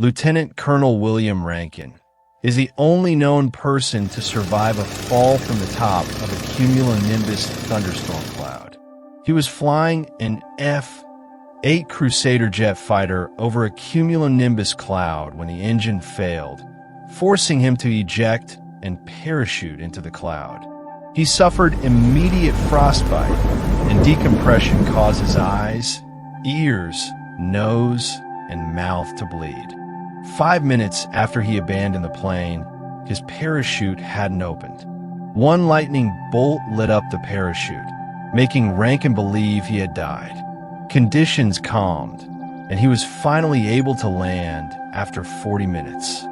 Lieutenant Colonel William Rankin is the only known person to survive a fall from the top of a cumulonimbus thunderstorm cloud. He was flying an F-8 Crusader jet fighter over a cumulonimbus cloud when the engine failed, forcing him to eject and parachute into the cloud. He suffered immediate frostbite, and decompression caused his eyes, ears, nose, and mouth to bleed. 5 minutes after he abandoned the plane, his parachute hadn't opened. One lightning bolt lit up the parachute, making Rankin believe he had died. Conditions calmed, and he was finally able to land after 40 minutes.